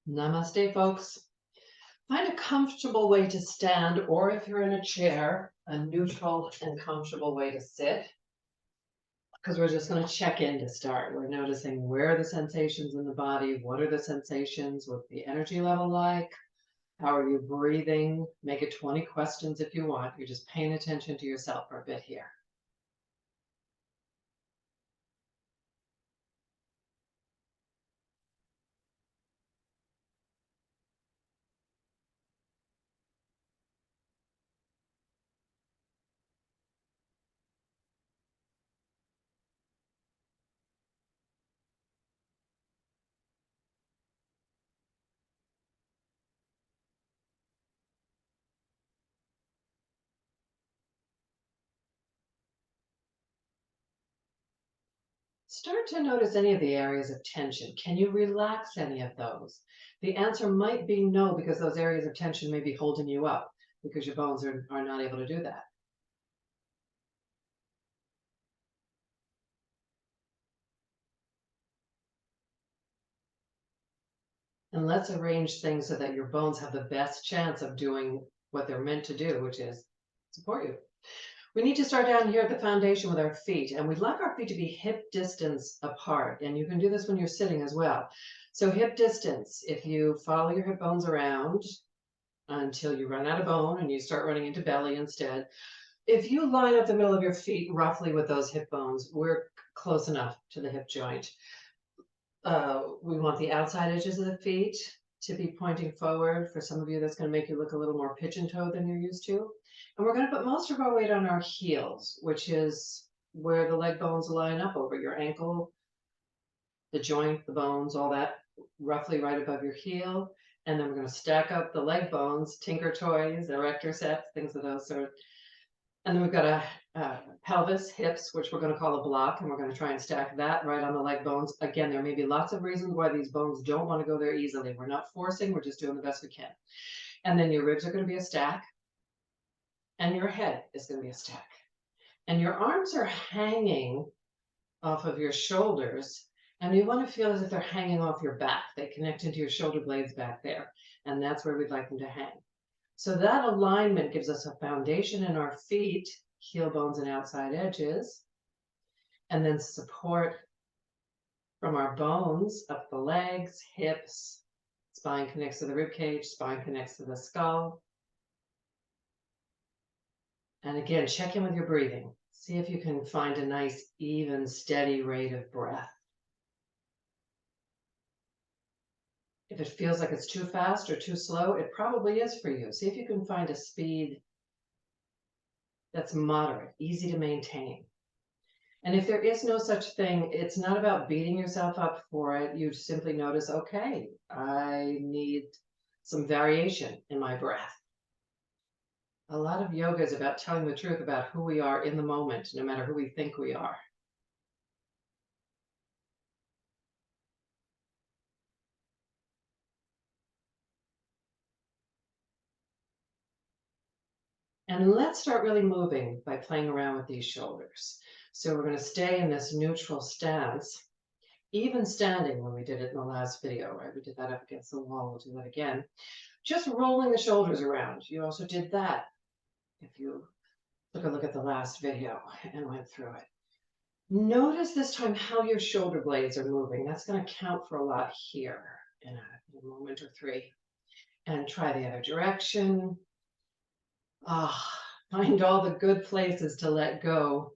Namaste, folks. Find a comfortable way to stand, or if you're in a chair, a neutral and comfortable way to sit, because we're just going to check in to start. We're noticing where are the sensations in the body, what are the sensations, what's the energy level like, how are you breathing? Make it 20 questions if you want. You're just paying attention to yourself for a bit here. Start to notice any of the areas of tension. Can you relax any of those? The answer might be no, because those areas of tension may be holding you up because your bones are not able to do that. And let's arrange things so that your bones have the best chance of doing what they're meant to do, which is support you. We need to start down here at the foundation with our feet, and we'd like our feet to be hip distance apart. And you can do this when you're sitting as well. So hip distance, if you follow your hip bones around until you run out of bone and you start running into belly instead. If you line up the middle of your feet roughly with those hip bones, we're close enough to the hip joint. We want the outside edges of the feet to be pointing forward. For some of you, that's going to make you look a little more pigeon-toed than you're used to. And we're going to put most of our weight on our heels, which is where the leg bones line up over your ankle, the joint, the bones, all that, roughly right above your heel. And then we're going to stack up the leg bones, Tinker Toys, erector sets, things of those sort. And then we've got a pelvis, hips, which we're going to call a block, and we're going to try and stack that right on the leg bones. Again, there may be lots of reasons why these bones don't want to go there easily. We're not forcing, we're just doing the best we can. And then your ribs are going to be a stack, and your head is going to be a stack. And your arms are hanging off of your shoulders, and you want to feel as if they're hanging off your back. They connect into your shoulder blades back there, and that's where we'd like them to hang. So that alignment gives us a foundation in our feet, heel bones and outside edges, and then support from our bones up the legs, hips, spine connects to the rib cage, spine connects to the skull. And again, check in with your breathing. See if you can find a nice, even, steady rate of breath. If it feels like it's too fast or too slow, it probably is for you. See if you can find a speed that's moderate, easy to maintain. And if there is no such thing, it's not about beating yourself up for it. You simply notice, okay, I need some variation in my breath. A lot of yoga is about telling the truth about who we are in the moment, no matter who we think we are. And let's start really moving by playing around with these shoulders. So we're going to stay in this neutral stance, even standing when we did it in the last video, right? We did that up against the wall. We'll do that again. Just rolling the shoulders around. You also did that if you took a look at the last video and went through it. Notice this time how your shoulder blades are moving. That's going to count for a lot here in a moment or three. And try the other direction. Find all the good places to let go.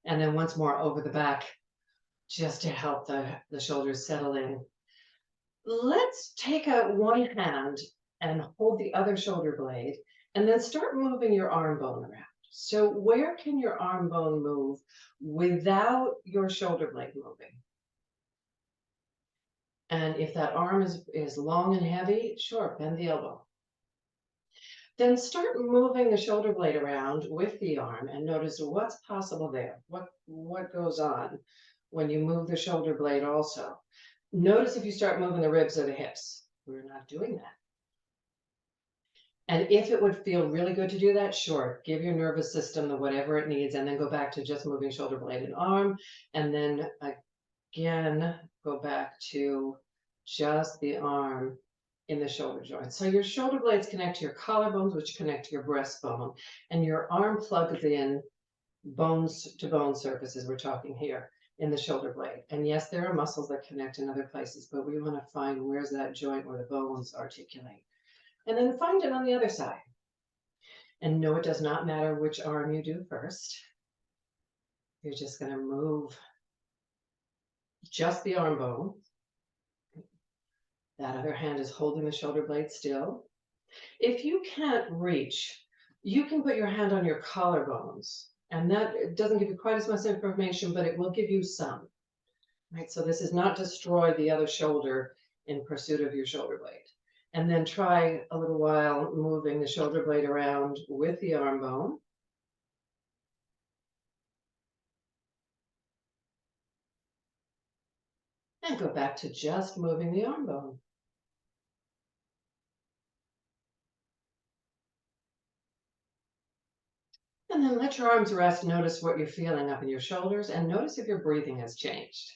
And then once more over the back, just to help the shoulders settle in. Let's take one hand and hold the other shoulder blade, and then start moving your arm bone around. So where can your arm bone move without your shoulder blade moving? And if that arm is long and heavy, sure, bend the elbow. Then start moving the shoulder blade around with the arm and notice what's possible there. What goes on when you move the shoulder blade also. Notice if you start moving the ribs or the hips. We're not doing that. And if it would feel really good to do that, sure, give your nervous system the whatever it needs, and then go back to just moving shoulder blade and arm, and then again, go back to just the arm in the shoulder joint. So your shoulder blades connect to your collarbones, which connect to your breastbone, and your arm plugs in bones to bone surfaces. We're talking here in the shoulder blade. And yes, there are muscles that connect in other places, but we want to find where's that joint where the bones articulate. And then find it on the other side. And no, it does not matter which arm you do first. You're just going to move just the arm bone. That other hand is holding the shoulder blade still. If you can't reach, you can put your hand on your collarbones, and that doesn't give you quite as much information, but it will give you some. Right? So this is not destroy the other shoulder in pursuit of your shoulder blade. And then try a little while moving the shoulder blade around with the arm bone. And go back to just moving the arm bone. And then let your arms rest. Notice what you're feeling up in your shoulders, and notice if your breathing has changed.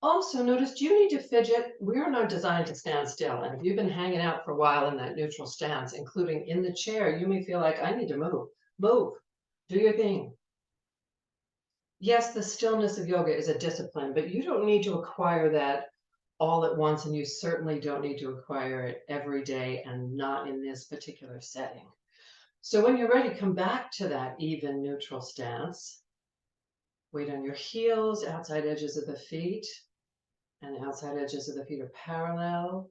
Also, notice, do you need to fidget? We are not designed to stand still. And if you've been hanging out for a while in that neutral stance, including in the chair, you may feel like, I need to move. Move. Do your thing. Yes, the stillness of yoga is a discipline, but you don't need to acquire that all at once, and you certainly don't need to acquire it every day and not in this particular setting. So when you're ready, come back to that even neutral stance. Weight on your heels, outside edges of the feet, and the outside edges of the feet are parallel.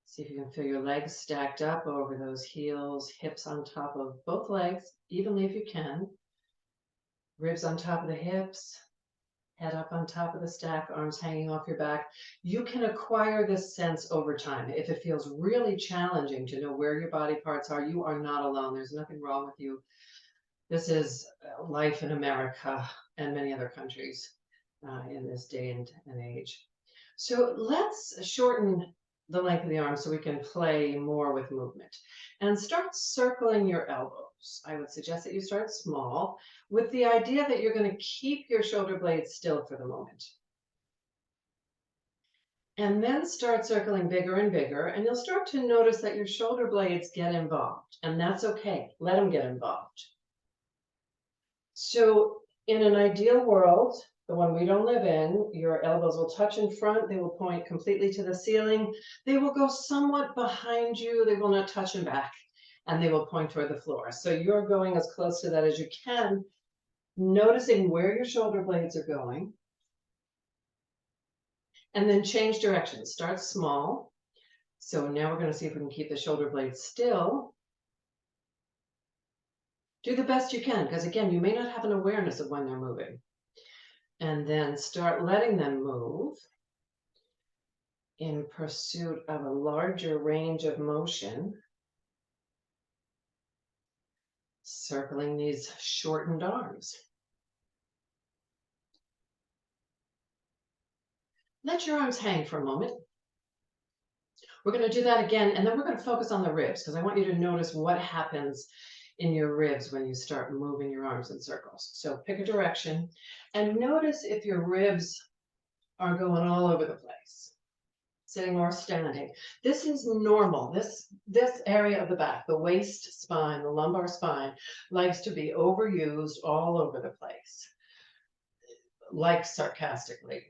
See if you can feel your legs stacked up over those heels, hips on top of both legs, evenly if you can. Ribs on top of the hips, head up on top of the stack, arms hanging off your back. You can acquire this sense over time. If it feels really challenging to know where your body parts are, you are not alone. There's nothing wrong with you. This is life in America and many other countries in this day and age. So let's shorten the length of the arm so we can play more with movement. And start circling your elbows. I would suggest that you start small with the idea that you're going to keep your shoulder blades still for the moment. And then start circling bigger and bigger, and you'll start to notice that your shoulder blades get involved, and that's okay. Let them get involved. So in an ideal world, the one we don't live in, your elbows will touch in front, they will point completely to the ceiling, they will go somewhat behind you, they will not touch in back, and they will point toward the floor. So you're going as close to that as you can, noticing where your shoulder blades are going, and then change direction. Start small. So now we're going to see if we can keep the shoulder blades still. Do the best you can, because again, you may not have an awareness of when they're moving. And then start letting them move in pursuit of a larger range of motion, circling these shortened arms. Let your arms hang for a moment. We're going to do that again, and then we're going to focus on the ribs, because I want you to notice what happens in your ribs when you start moving your arms in circles. So pick a direction, and notice if your ribs are going all over the place, sitting or standing. This is normal. This area of the back, the waist spine, the lumbar spine, likes to be overused all over the place, like sarcastically.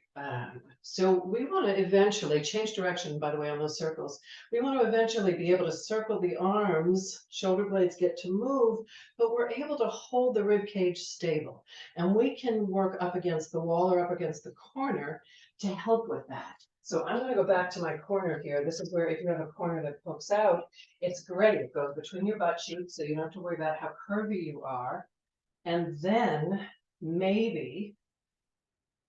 So we want to eventually change direction, by the way, on those circles. We want to eventually be able to circle the arms, shoulder blades get to move, but we're able to hold the rib cage stable. And we can work up against the wall or up against the corner to help with that. So I'm going to go back to my corner here. This is where if you have a corner that pokes out, it's great. It goes between your butt cheeks, so you don't have to worry about how curvy you are. And then maybe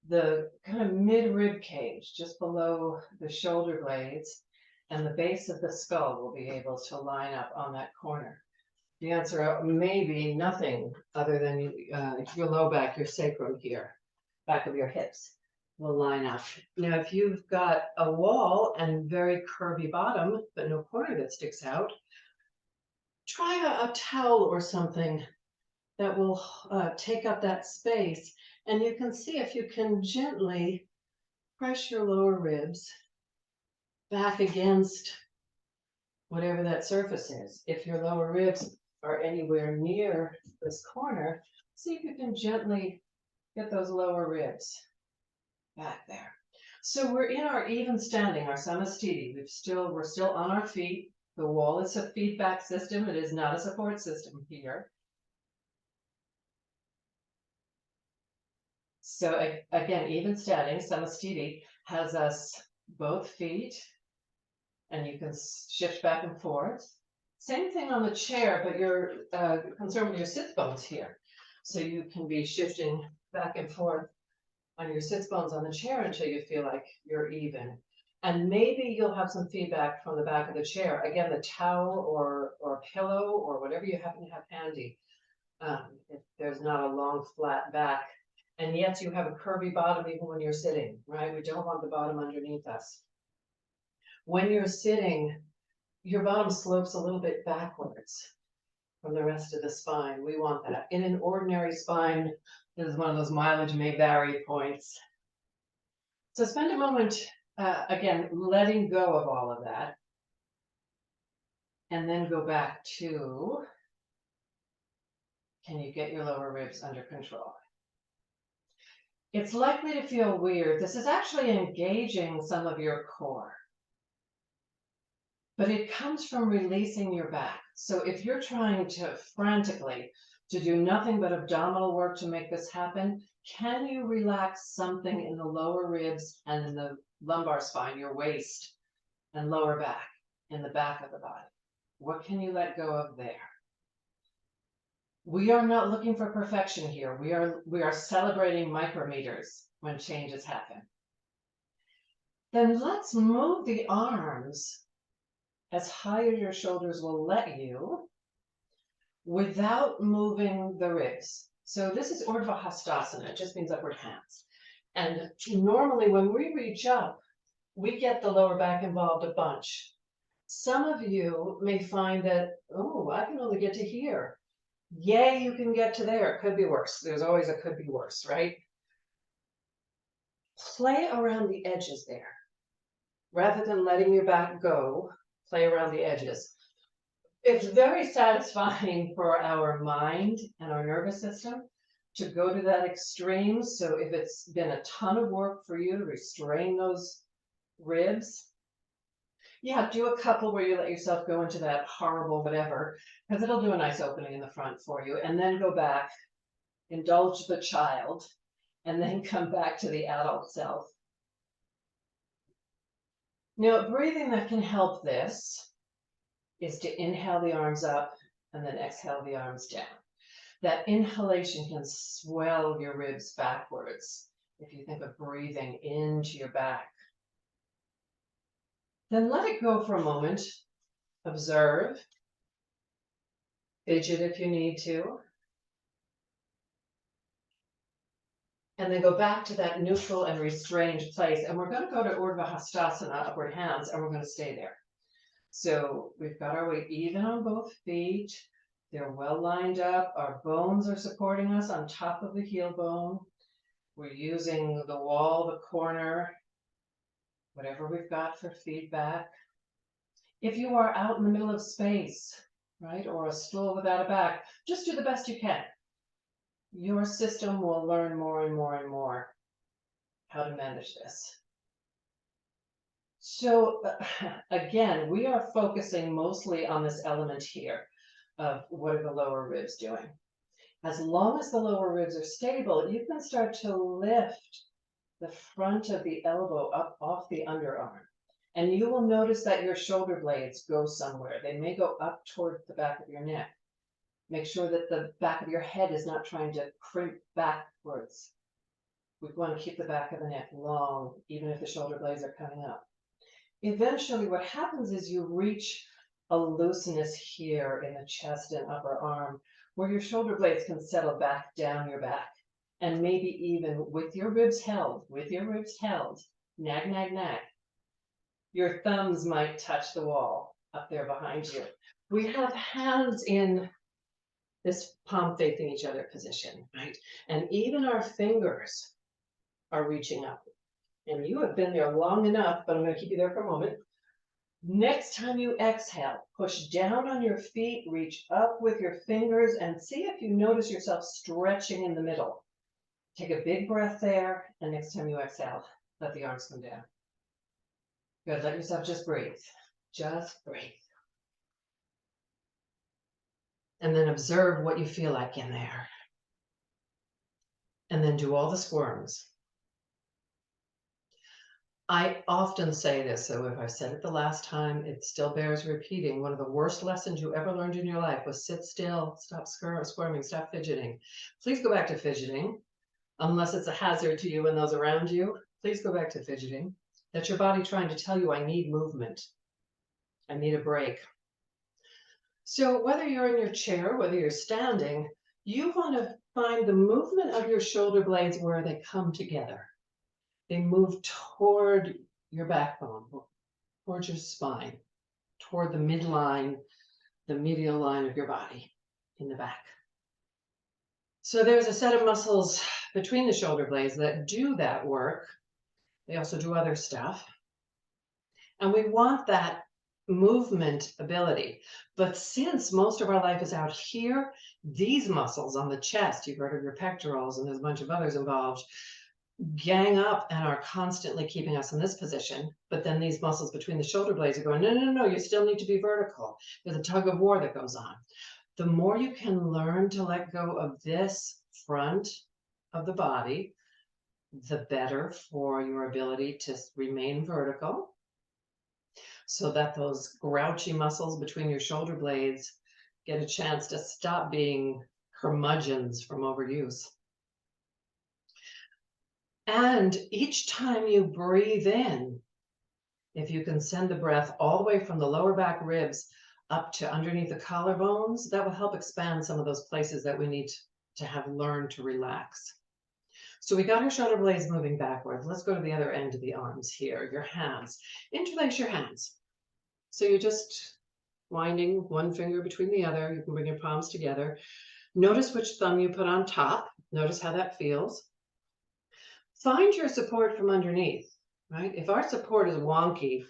the kind of mid-rib cage, just below the shoulder blades, and the base of the skull will be able to line up on that corner. The answer may be nothing other than your low back, your sacrum here, back of your hips. will line up. Now, if you've got a wall and very curvy bottom, but no corner that sticks out, try a towel or something that will take up that space. And you can see if you can gently press your lower ribs back against whatever that surface is. If your lower ribs are anywhere near this corner, see if you can gently get those lower ribs back there. So we're in our even standing, our samastiti. We're still on our feet. The wall is a feedback system. It is not a support system here. So again, even standing, samastiti has us both feet, and you can shift back and forth. Same thing on the chair, but you're concerned with your sit bones here. So you can be shifting back and forth on your sits bones on the chair until you feel like you're even. And maybe you'll have some feedback from the back of the chair. Again, the towel or pillow or whatever you happen to have handy. If there's not a long flat back, and yet you have a curvy bottom even when you're sitting, right? We don't want the bottom underneath us. When you're sitting, your bottom slopes a little bit backwards from the rest of the spine. We want that. In an ordinary spine, this is one of those mileage may vary points. So spend a moment, again, letting go of all of that. And then go back to, can you get your lower ribs under control? It's likely to feel weird. This is actually engaging some of your core. But it comes from releasing your back. So if you're trying to frantically to do nothing but abdominal work to make this happen, can you relax something in the lower ribs and in the lumbar spine, your waist and lower back, in the back of the body? What can you let go of there? We are not looking for perfection here. We are celebrating micrometers when changes happen. Then let's move the arms as high as your shoulders will let you without moving the ribs. So this is Urdhva Hastasana. It just means upward hands. And normally when we reach up, we get the lower back involved a bunch. Some of you may find that, oh, I can only get to here. Yay, you can get to there. It could be worse. There's always a could be worse, right? Play around the edges there. Rather than letting your back go, play around the edges. It's very satisfying for our mind and our nervous system to go to that extreme. So if it's been a ton of work for you to restrain those ribs, yeah, do a couple where you let yourself go into that horrible whatever, because it'll do a nice opening in the front for you, and then go back, indulge the child, and then come back to the adult self. Now, breathing that can help this is to inhale the arms up and then exhale the arms down. That inhalation can swell your ribs backwards if you think of breathing into your back. Then let it go for a moment. Observe. Fidget if you need to. And then go back to that neutral and restrained place. And we're going to go to Urdhva Hastasana, upward hands, and we're going to stay there. So we've got our weight even on both feet. They're well lined up. Our bones are supporting us on top of the heel bone. We're using the wall, the corner, whatever we've got for feedback. If you are out in the middle of space, right, or a stool without a back, just do the best you can. Your system will learn more and more and more how to manage this. So again, we are focusing mostly on this element here of what are the lower ribs doing. As long as the lower ribs are stable, you can start to lift the front of the elbow up off the underarm. And you will notice that your shoulder blades go somewhere. They may go up toward the back of your neck. Make sure that the back of your head is not trying to crimp backwards. We want to keep the back of the neck long, even if the shoulder blades are coming up. Eventually, what happens is you reach a looseness here in the chest and upper arm, where your shoulder blades can settle back down your back. And maybe even with your ribs held, nag, nag, nag. Your thumbs might touch the wall up there behind you. We have hands in this palm facing each other position, right? And even our fingers are reaching up. And you have been there long enough, but I'm going to keep you there for a moment. Next time you exhale, push down on your feet, reach up with your fingers, and see if you notice yourself stretching in the middle. Take a big breath there, and next time you exhale, let the arms come down. Good, let yourself just breathe. Just breathe. And then observe what you feel like in there. And then do all the squirms. I often say this, so if I said it the last time, it still bears repeating. One of the worst lessons you ever learned in your life was sit still, stop squirming, stop fidgeting. Please go back to fidgeting, unless it's a hazard to you and those around you. Please go back to fidgeting. That's your body trying to tell you, I need movement. I need a break. So whether you're in your chair, whether you're standing, you want to find the movement of your shoulder blades where they come together. They move toward your backbone, towards your spine, toward the midline, the medial line of your body in the back. So there's a set of muscles between the shoulder blades that do that work. They also do other stuff. And we want that movement ability. But since most of our life is out here, these muscles on the chest, you've heard of your pectorals, and there's a bunch of others involved, gang up and are constantly keeping us in this position. But then these muscles between the shoulder blades are going, no, no, no, you still need to be vertical. There's a tug of war that goes on. The more you can learn to let go of this front of the body, the better for your ability to remain vertical, so that those grouchy muscles between your shoulder blades get a chance to stop being curmudgeons from overuse. And each time you breathe in, if you can send the breath all the way from the lower back ribs up to underneath the collarbones, that will help expand some of those places that we need to have learned to relax. So we got our shoulder blades moving backwards. Let's go to the other end of the arms here, your hands. Interlace your hands. So you're just winding one finger between the other. You can bring your palms together. Notice which thumb you put on top. Notice how that feels. Find your support from underneath, right? If our support is wonky,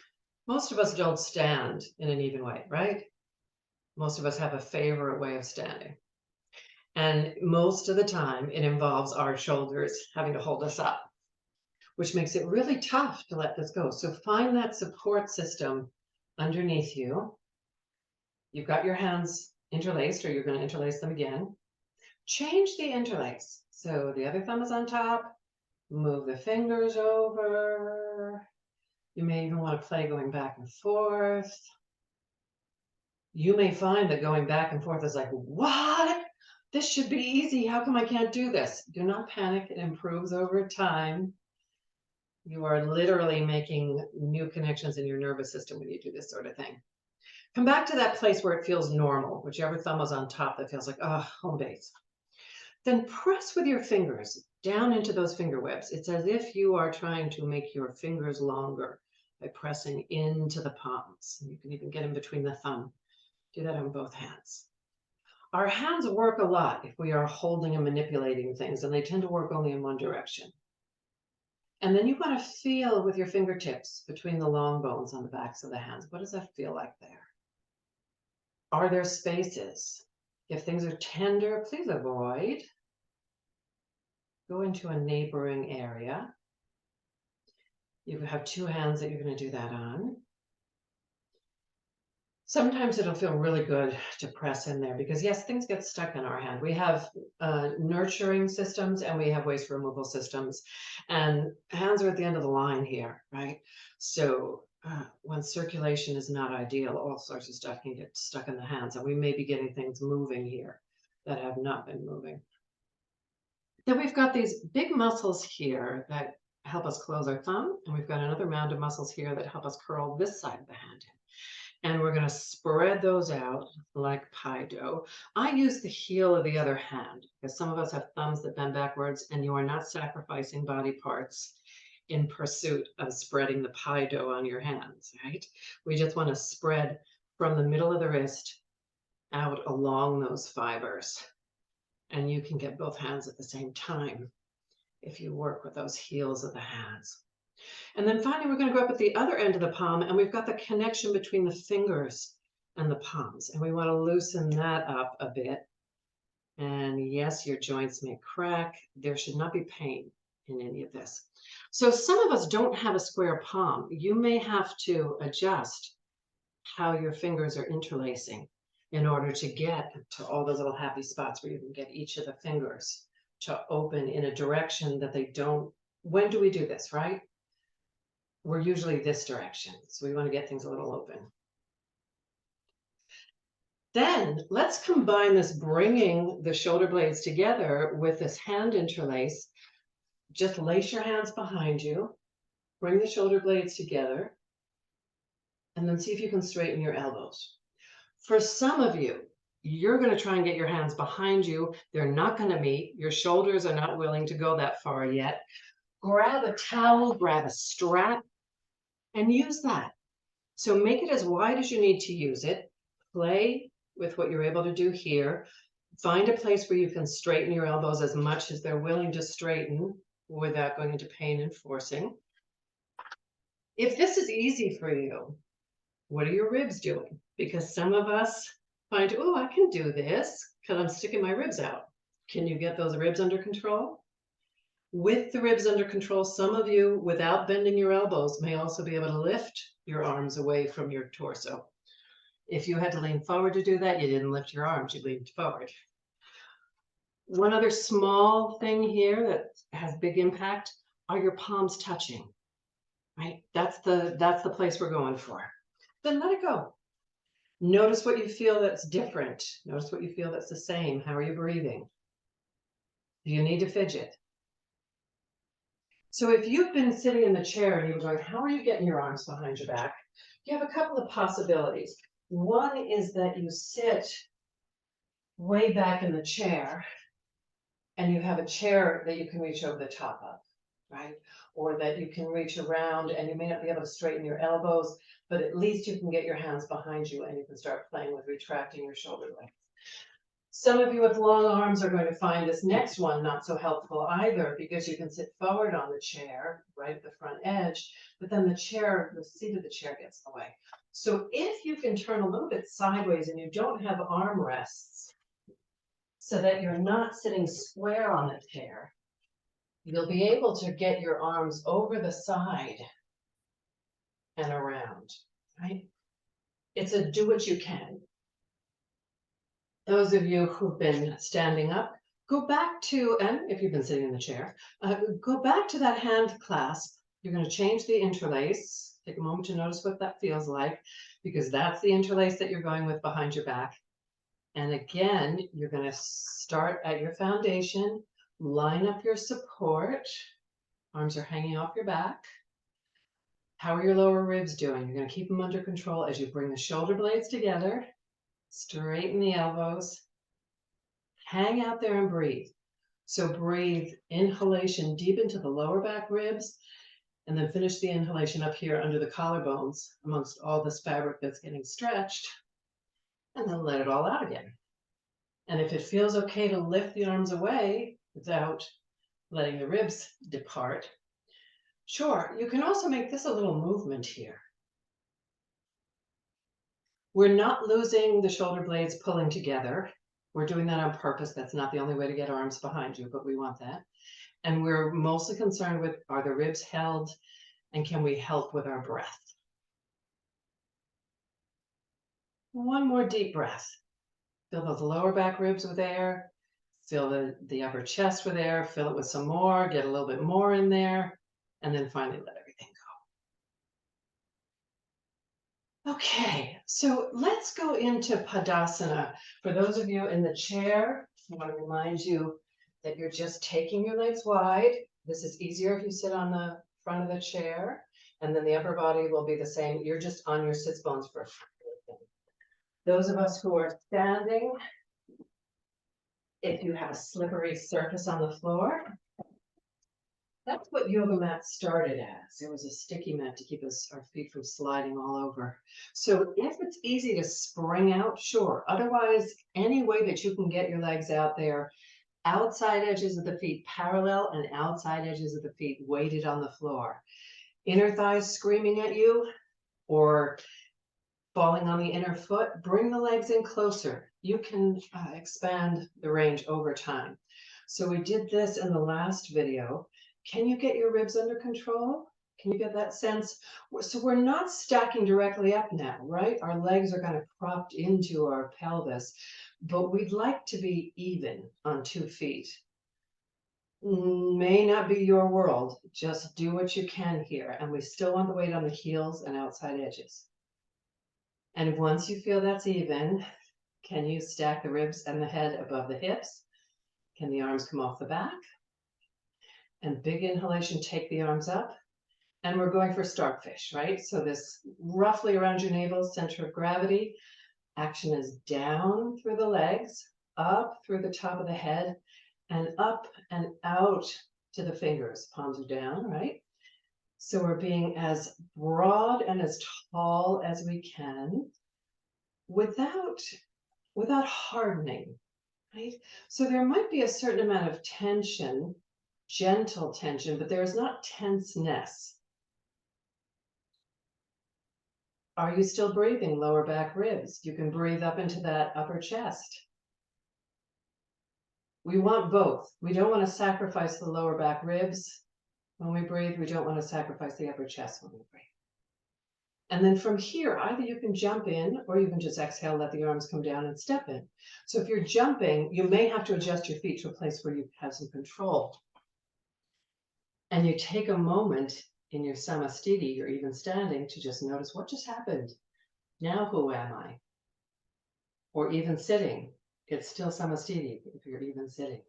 most of us don't stand in an even way, right? Most of us have a favorite way of standing. And most of the time, it involves our shoulders having to hold us up, which makes it really tough to let this go. So find that support system underneath you. You've got your hands interlaced, or you're going to interlace them again. Change the interlace. So the other thumb is on top. Move the fingers over. You may even want to play going back and forth. You may find that going back and forth is like, what? This should be easy. How come I can't do this? Do not panic. It improves over time. You are literally making new connections in your nervous system when you do this sort of thing. Come back to that place where it feels normal, whichever thumb is on top that feels like, oh, home base. Then press with your fingers down into those finger webs. It's as if you are trying to make your fingers longer by pressing into the palms. You can even get in between the thumb. Do that on both hands. Our hands work a lot if we are holding and manipulating things, and they tend to work only in one direction. And then you want to feel with your fingertips between the long bones on the backs of the hands. What does that feel like there? Are there spaces? If things are tender, please avoid. Go into a neighboring area. You have two hands that you're going to do that on. Sometimes it'll feel really good to press in there because, yes, things get stuck in our hand. We have nurturing systems and we have waste removal systems. And hands are at the end of the line here, right? So when circulation is not ideal, all sorts of stuff can get stuck in the hands. And we may be getting things moving here that have not been moving. Then we've got these big muscles here that help us close our thumb. And we've got another mound of muscles here that help us curl this side of the hand in. And we're going to spread those out like pie dough. I use the heel of the other hand because some of us have thumbs that bend backwards, and you are not sacrificing body parts in pursuit of spreading the pie dough on your hands, right? We just want to spread from the middle of the wrist out along those fibers. And you can get both hands at the same time if you work with those heels of the hands. And then finally, we're going to go up at the other end of the palm, and we've got the connection between the fingers and the palms, and we want to loosen that up a bit. And yes, your joints may crack. There should not be pain in any of this. So some of us don't have a square palm. You may have to adjust how your fingers are interlacing in order to get to all those little happy spots where you can get each of the fingers to open in a direction that they don't. When do we do this, right? We're usually this direction. So we want to get things a little open. Then let's combine this bringing the shoulder blades together with this hand interlace. Just lace your hands behind you, bring the shoulder blades together, and then see if you can straighten your elbows. For some of you, you're going to try and get your hands behind you. They're not going to meet. Your shoulders are not willing to go that far yet. Grab a towel, grab a strap, and use that. So make it as wide as you need to use it. Play with what you're able to do here. Find a place where you can straighten your elbows as much as they're willing to straighten without going into pain and forcing. If this is easy for you, what are your ribs doing? Because some of us find, oh, I can do this because I'm sticking my ribs out. Can you get those ribs under control? With the ribs under control, some of you, without bending your elbows, may also be able to lift your arms away from your torso. If you had to lean forward to do that, you didn't lift your arms, you leaned forward. One other small thing here that has big impact are your palms touching, right? That's the place we're going for. Then let it go. Notice what you feel that's different. Notice what you feel that's the same. How are you breathing? Do you need to fidget? So if you've been sitting in the chair and you're going, how are you getting your arms behind your back? You have a couple of possibilities. One is that you sit way back in the chair and you have a chair that you can reach over the top of, right? Or that you can reach around and you may not be able to straighten your elbows, but at least you can get your hands behind you and you can start playing with retracting your shoulder blades. Some of you with long arms are going to find this next one not so helpful either, because you can sit forward on the chair, right at the front edge, but then the seat of the chair gets in the way. So if you can turn a little bit sideways and you don't have arm rests, so that you're not sitting square on the chair, you'll be able to get your arms over the side and around, right? It's a do what you can. Those of you who've been standing up, go back to, and if you've been sitting in the chair, go back to that hand clasp. You're going to change the interlace. Take a moment to notice what that feels like, because that's the interlace that you're going with behind your back. And again, you're going to start at your foundation, line up your support. Arms are hanging off your back. How are your lower ribs doing? You're going to keep them under control as you bring the shoulder blades together. Straighten the elbows, hang out there and breathe. So breathe inhalation deep into the lower back ribs, and then finish the inhalation up here under the collarbones amongst all this fabric that's getting stretched, and then let it all out again. And if it feels okay to lift the arms away without letting the ribs depart, sure, you can also make this a little movement here. We're not losing the shoulder blades pulling together. We're doing that on purpose. That's not the only way to get arms behind you, but we want that. And we're mostly concerned with, are the ribs held and can we help with our breath? One more deep breath. Fill those lower back ribs with air. Fill the upper chest with air. Fill it with some more. Get a little bit more in there. And then finally let everything go. Okay, so let's go into Padasana. For those of you in the chair, I want to remind you that you're just taking your legs wide. This is easier if you sit on the front of the chair, and then the upper body will be the same. You're just on your sits bones for Those of us who are standing, if you have a slippery surface on the floor, that's what yoga mat started as. It was a sticky mat to keep our feet from sliding all over. So if it's easy to spring out, sure. Otherwise, any way that you can get your legs out there, outside edges of the feet parallel and outside edges of the feet weighted on the floor. Inner thighs screaming at you or falling on the inner foot, bring the legs in closer. You can expand the range over time. So we did this in the last video. Can you get your ribs under control? Can you get that sense? So we're not stacking directly up now, right? Our legs are kind of propped into our pelvis, but we'd like to be even on 2 feet. May not be your world. Just do what you can here. And we still want the weight on the heels and outside edges. And once you feel that's even, can you stack the ribs and the head above the hips? Can the arms come off the back? And big inhalation, take the arms up. And we're going for starfish, right? So this roughly around your navel, center of gravity. Action is down through the legs, up through the top of the head, and up and out to the fingers. Palms are down, right? So we're being as broad and as tall as we can without hardening, right? So there might be a certain amount of tension, gentle tension, but there is not tenseness. Are you still breathing? Lower back ribs. You can breathe up into that upper chest. We want both. We don't want to sacrifice the lower back ribs when we breathe. We don't want to sacrifice the upper chest when we breathe. And then from here, either you can jump in or you can just exhale, let the arms come down and step in. So if you're jumping, you may have to adjust your feet to a place where you have some control. And you take a moment in your samastiti, or even standing, to just notice what just happened. Now who am I? Or even sitting. It's still samastiti if you're even sitting.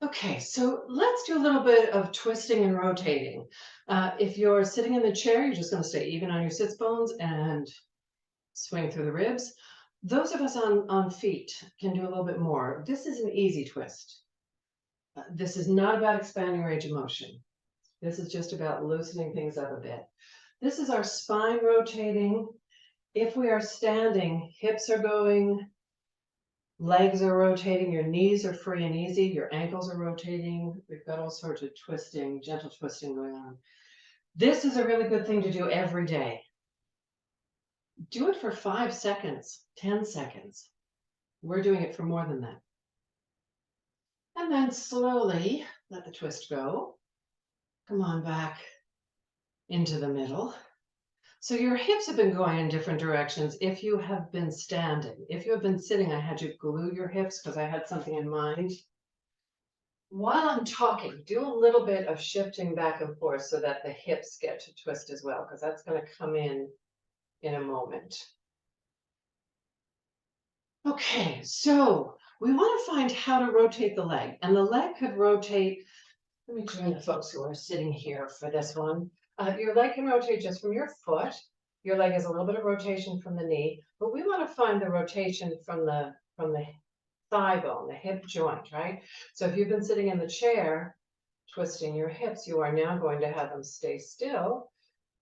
Okay, so let's do a little bit of twisting and rotating. If you're sitting in the chair, you're just going to stay even on your sits bones and swing through the ribs. Those of us on feet can do a little bit more. This is an easy twist. This is not about expanding range of motion. This is just about loosening things up a bit. This is our spine rotating. If we are standing, hips are going, legs are rotating, your knees are free and easy, your ankles are rotating. We've got all sorts of twisting, gentle twisting going on. This is a really good thing to do every day. Do it for 5 seconds, 10 seconds. We're doing it for more than that. And then slowly let the twist go. Come on back into the middle. So your hips have been going in different directions if you have been standing. If you have been sitting, I had you glue your hips because I had something in mind. While I'm talking, do a little bit of shifting back and forth so that the hips get to twist as well, because that's going to come in a moment. Okay, so we want to find how to rotate the leg, and the leg could rotate. Let me join the folks who are sitting here for this one. Your leg can rotate just from your foot. Your leg has a little bit of rotation from the knee, but we want to find the rotation from the thigh bone, the hip joint, right? So if you've been sitting in the chair, twisting your hips, you are now going to have them stay still,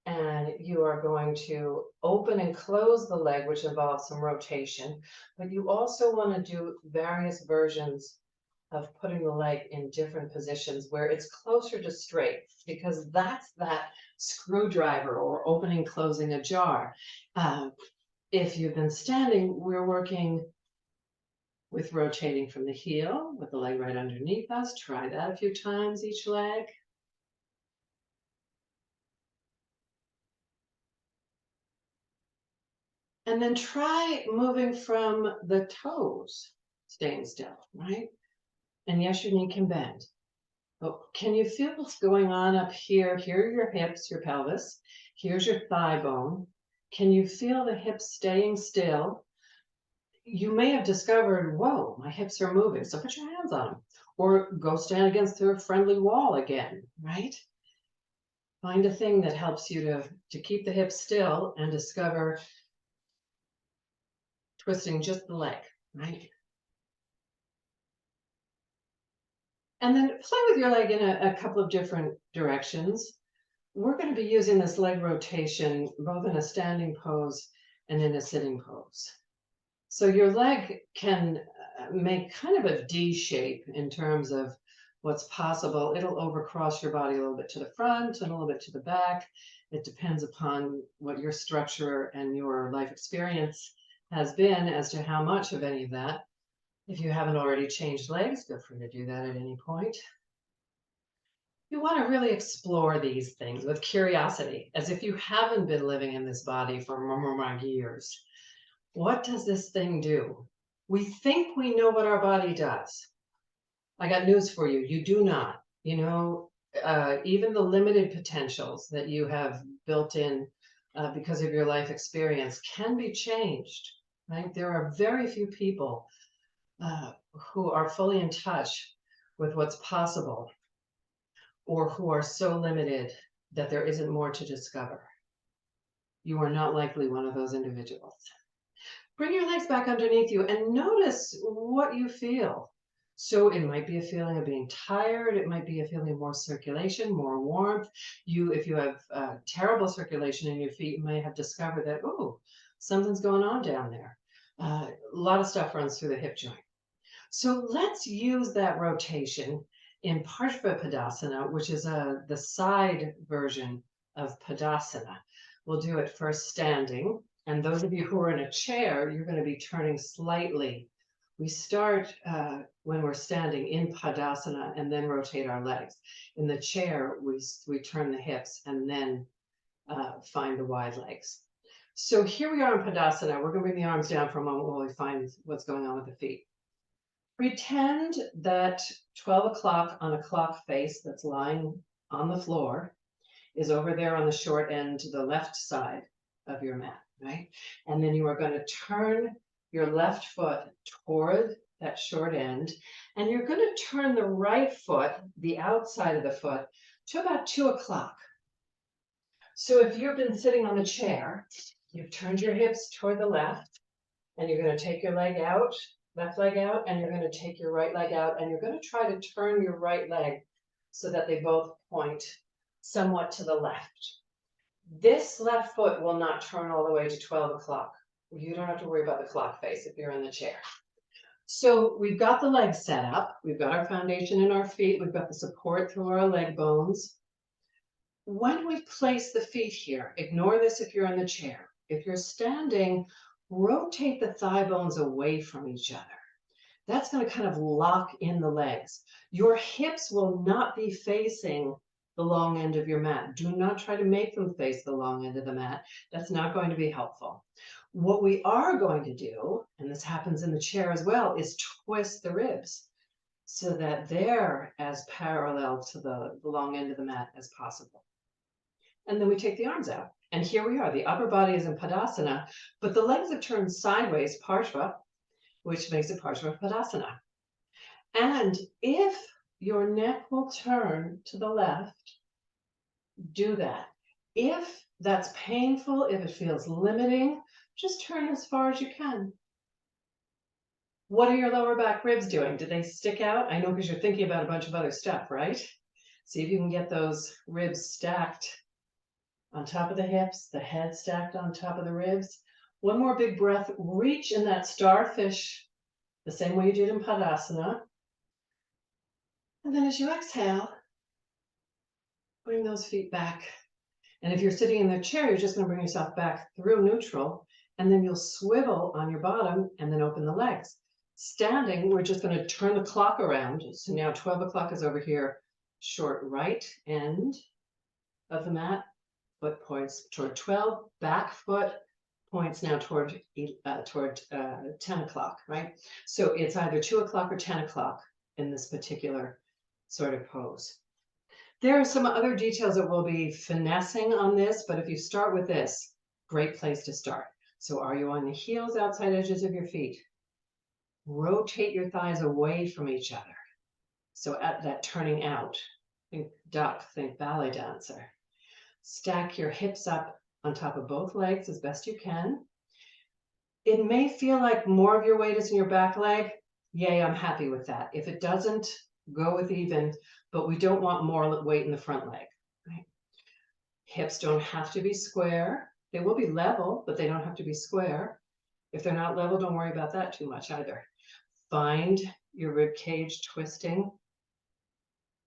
and you are going to open and close the leg, which involves some rotation, but you also want to do various versions of putting the leg in different positions where it's closer to straight, because that's that screwdriver or opening, closing a jar. If you've been standing, we're working with rotating from the heel with the leg right underneath us. Try that a few times each leg. And then try moving from the toes, staying still, right? And yes, your knee can bend. But can you feel what's going on up here? Here are your hips, your pelvis. Here's your thigh bone. Can you feel the hips staying still? You may have discovered, whoa, my hips are moving. So put your hands on them. Or go stand against a friendly wall again, right? Find a thing that helps you to keep the hips still and discover twisting just the leg, right? And then play with your leg in a couple of different directions. We're going to be using this leg rotation both in a standing pose and in a sitting pose. So your leg can make kind of a D shape in terms of what's possible. It'll overcross your body a little bit to the front and a little bit to the back. It depends upon what your structure and your life experience has been as to how much of any of that. If you haven't already changed legs, feel free to do that at any point. You want to really explore these things with curiosity, as if you haven't been living in this body for years. What does this thing do? We think we know what our body does. I got news for you. You do not. You know, even the limited potentials that you have built in because of your life experience can be changed, right? There are very few people who are fully in touch with what's possible or who are so limited that there isn't more to discover. You are not likely one of those individuals. Bring your legs back underneath you and notice what you feel. So it might be a feeling of being tired. It might be a feeling of more circulation, more warmth. If you have terrible circulation in your feet, you may have discovered that, oh, something's going on down there. A lot of stuff runs through the hip joint. So let's use that rotation in Parshva which is the side version of Padasana. We'll do it first standing. And those of you who are in a chair, you're going to be turning slightly. We start when we're standing in Padasana and then rotate our legs. In the chair, we turn the hips and then find the wide legs. So here we are in Padasana. We're going to bring the arms down for a moment while we find what's going on with the feet. Pretend that 12 o'clock on a clock face that's lying on the floor is over there on the short end to the left side of your mat, right? And then you are going to turn your left foot toward that short end, and you're going to turn the right foot, the outside of the foot, to about 2 o'clock. So if you've been sitting on the chair, you've turned your hips toward the left, and you're going to take your leg out, left leg out, and you're going to take your right leg out, and you're going to try to turn your right leg so that they both point somewhat to the left. This left foot will not turn all the way to 12 o'clock. You don't have to worry about the clock face if you're in the chair. So we've got the legs set up. We've got our foundation in our feet. We've got the support through our leg bones. When we place the feet here, ignore this if you're in the chair. If you're standing, rotate the thigh bones away from each other. That's going to kind of lock in the legs. Your hips will not be facing the long end of your mat. Do not try to make them face the long end of the mat. That's not going to be helpful. What we are going to do, and this happens in the chair as well, is twist the ribs so that they're as parallel to the long end of the mat as possible. And then we take the arms out. And here we are. The upper body is in Padasana, but the legs have turned sideways, Parshva, which makes it Parshva Padasana. And if your neck will turn to the left, do that. If that's painful, if it feels limiting, just turn as far as you can. What are your lower back ribs doing? Did they stick out? I know because you're thinking about a bunch of other stuff, right? See if you can get those ribs stacked on top of the hips, the head stacked on top of the ribs. One more big breath. Reach in that starfish, the same way you did in Padasana. And then as you exhale, bring those feet back. And if you're sitting in the chair, you're just going to bring yourself back through neutral, and then you'll swivel on your bottom and then open the legs. Standing, we're just going to turn the clock around. So now 12 o'clock is over here, short right end of the mat. Foot points toward 12, back foot points now toward 10 o'clock, right? So it's either 2 o'clock or 10 o'clock in this particular sort of pose. There are some other details that we'll be finessing on this, but if you start with this, great place to start. So are you on the heels, outside edges of your feet? Rotate your thighs away from each other. So at that turning out, think duck, think ballet dancer. Stack your hips up on top of both legs as best you can. It may feel like more of your weight is in your back leg. Yay, I'm happy with that. If it doesn't, go with even, but we don't want more weight in the front leg. Right? Hips don't have to be square. They will be level, but they don't have to be square. If they're not level, don't worry about that too much either. Find your rib cage twisting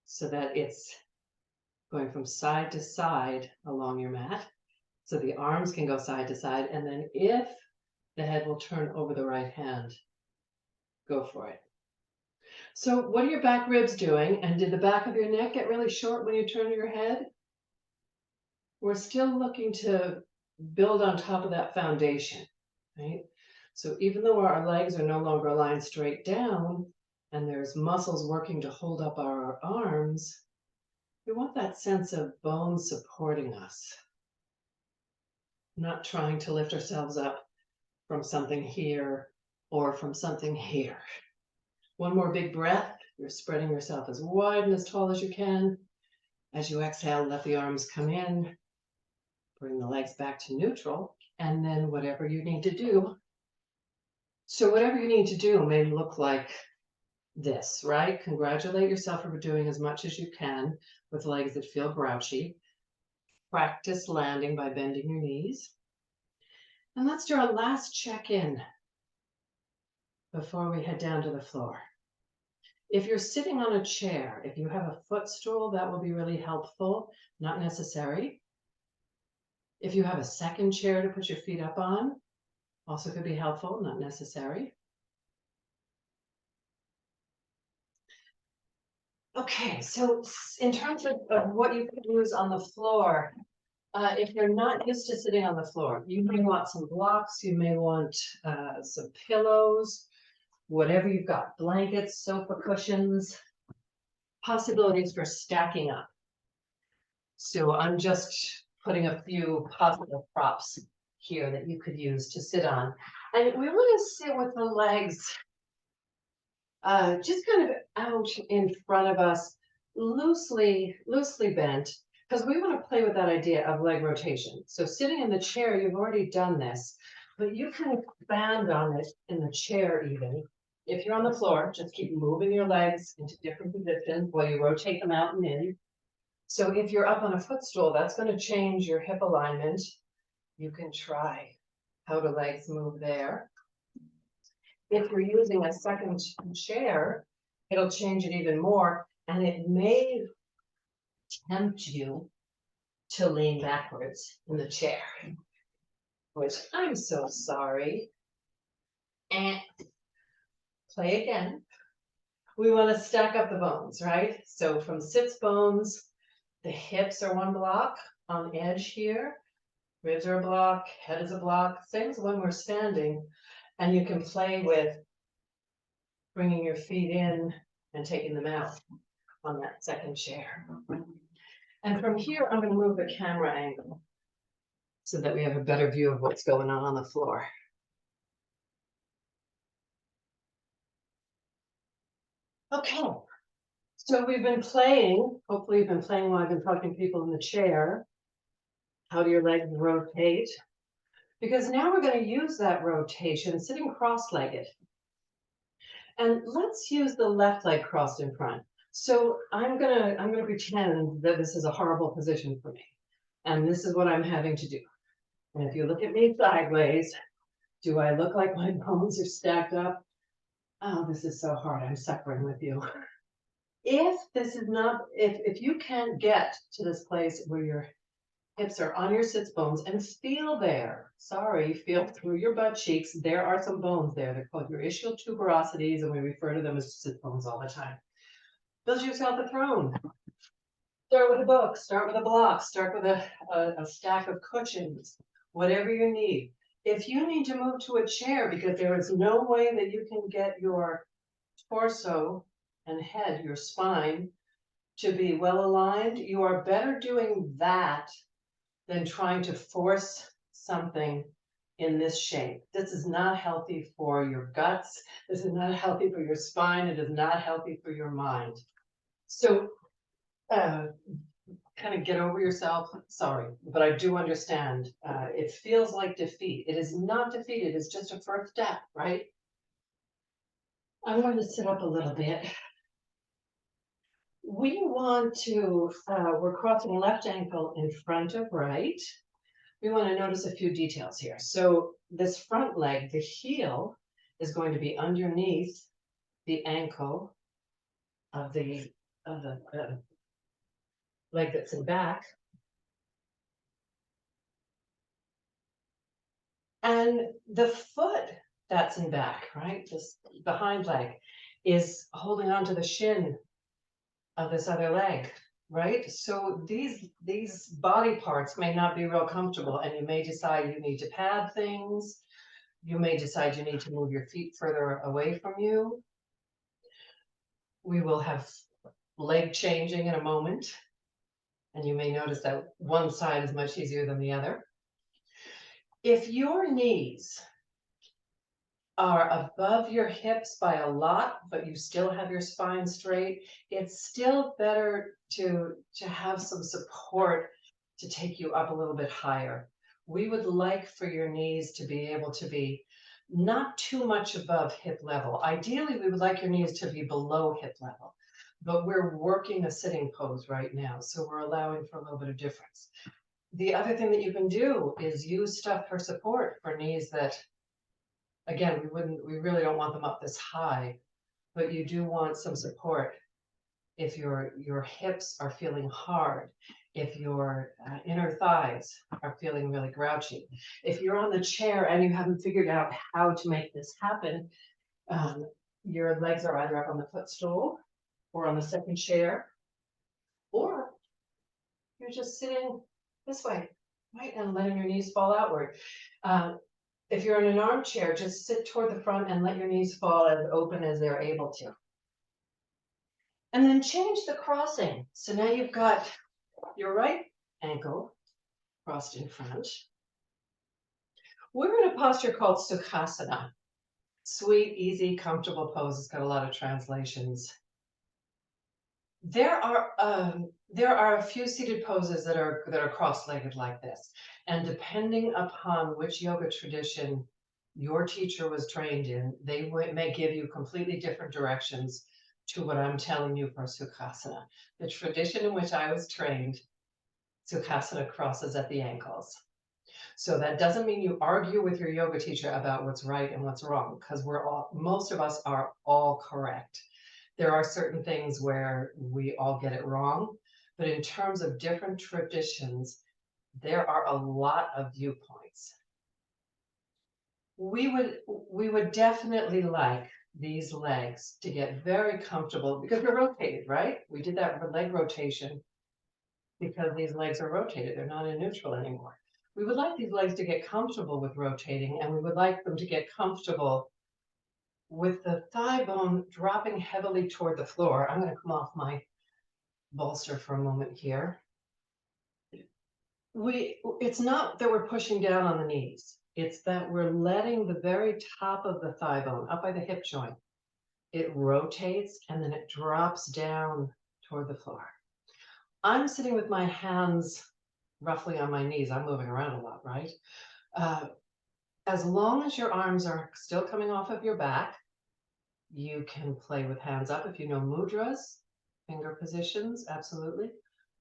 so that it's going from side to side along your mat. So the arms can go side to side. And then if the head will turn over the right hand, go for it. So what are your back ribs doing? And did the back of your neck get really short when you turn your head? We're still looking to build on top of that foundation, right? So even though our legs are no longer aligned straight down and there's muscles working to hold up our arms, we want that sense of bone supporting us, not trying to lift ourselves up from something here or from something here. One more big breath. You're spreading yourself as wide and as tall as you can. As you exhale, let the arms come in. Bring the legs back to neutral. And then whatever you need to do. So whatever you need to do may look like this, right? Congratulate yourself for doing as much as you can with legs that feel grouchy. Practice landing by bending your knees. And let's do our last check-in before we head down to the floor. If you're sitting on a chair, if you have a footstool, that will be really helpful, not necessary. If you have a second chair to put your feet up on, also could be helpful, not necessary. Okay, so in terms of what you could use on the floor, if you're not used to sitting on the floor, you may want some blocks, you may want some pillows, whatever you've got, blankets, sofa cushions, possibilities for stacking up. So I'm just putting a few possible props here that you could use to sit on. And we want to sit with the legs just kind of out in front of us, loosely bent, because we want to play with that idea of leg rotation. So sitting in the chair, you've already done this, but you can expand on it in the chair even. If you're on the floor, just keep moving your legs into different positions while you rotate them out and in. So if you're up on a footstool, that's going to change your hip alignment. You can try how the legs move there. If you're using a second chair, it'll change it even more, and it may tempt you to lean backwards in the chair, which I'm so sorry. And play again. We want to stack up the bones, right? So from sits bones, the hips are one block on the edge here. Ribs are a block, head is a block, same as when we're standing. And you can play with bringing your feet in and taking them out on that second chair. And from here, I'm going to move the camera angle so that we have a better view of what's going on the floor. Okay, so we've been playing, hopefully you've been playing while I've been talking to people in the chair. How do your legs rotate? Because now we're going to use that rotation sitting cross-legged. And let's use the left leg crossed in front. So I'm gonna pretend that this is a horrible position for me. And this is what I'm having to do. And if you look at me sideways, do I look like my bones are stacked up? Oh, this is so hard. I'm suffering with you. If this is not, if you can't get to this place where your hips are on your sits bones and feel there, feel through your butt cheeks, there are some bones there. They're called your ischial tuberosities, and we refer to them as sit bones all the time. Build yourself a throne. Start with a book, start with a block, start with a stack of cushions, whatever you need. If you need to move to a chair because there is no way that you can get your torso and head, your spine, to be well aligned, you are better doing that than trying to force something in this shape. This is not healthy for your guts. This is not healthy for your spine. It is not healthy for your mind. So kind of get over yourself. Sorry, but I do understand. It feels like defeat. It is not defeat. It is just a first step, right? I'm going to sit up a little bit. We want to, we're crossing left ankle in front of right. We want to notice a few details here. So this front leg, the heel, is going to be underneath the ankle of the leg that's in back. And the foot that's in back, right? This behind leg is holding on to the shin of this other leg, right? So these body parts may not be real comfortable, and you may decide you need to pad things. You may decide you need to move your feet further away from you. We will have leg changing in a moment, and you may notice that one side is much easier than the other. If your knees are above your hips by a lot, but you still have your spine straight, it's still better to have some support to take you up a little bit higher. We would like for your knees to be able to be not too much above hip level. Ideally, we would like your knees to be below hip level, but we're working a sitting pose right now, so we're allowing for a little bit of difference. The other thing that you can do is use stuff for support for knees that, again, we really don't want them up this high, but you do want some support if your hips are feeling hard, if your inner thighs are feeling really grouchy. If you're on the chair and you haven't figured out how to make this happen, your legs are either up on the footstool or on the second chair, or you're just sitting this way, right, and letting your knees fall outward. If you're in an armchair, just sit toward the front and let your knees fall as open as they're able to. And then change the crossing. So now you've got your right ankle crossed in front. We're in a posture called Sukhasana. Sweet, easy, comfortable pose. It's got a lot of translations. There are a few seated poses that are cross-legged like this. And depending upon which yoga tradition your teacher was trained in, they may give you completely different directions to what I'm telling you for Sukhasana. The tradition in which I was trained, Sukhasana crosses at the ankles. So that doesn't mean you argue with your yoga teacher about what's right and what's wrong, because most of us are all correct. There are certain things where we all get it wrong, but in terms of different traditions, there are a lot of viewpoints. We would definitely like these legs to get very comfortable because we're rotated, right? We did that leg rotation because these legs are rotated. They're not in neutral anymore. We would like these legs to get comfortable with rotating, and we would like them to get comfortable with the thigh bone dropping heavily toward the floor. I'm going to come off my bolster for a moment here. It's not that we're pushing down on the knees. It's that we're letting the very top of the thigh bone up by the hip joint. It rotates and then it drops down toward the floor. I'm sitting with my hands roughly on my knees. I'm moving around a lot, right? As long as your arms are still coming off of your back, you can play with hands up. If you know mudras, finger positions, absolutely,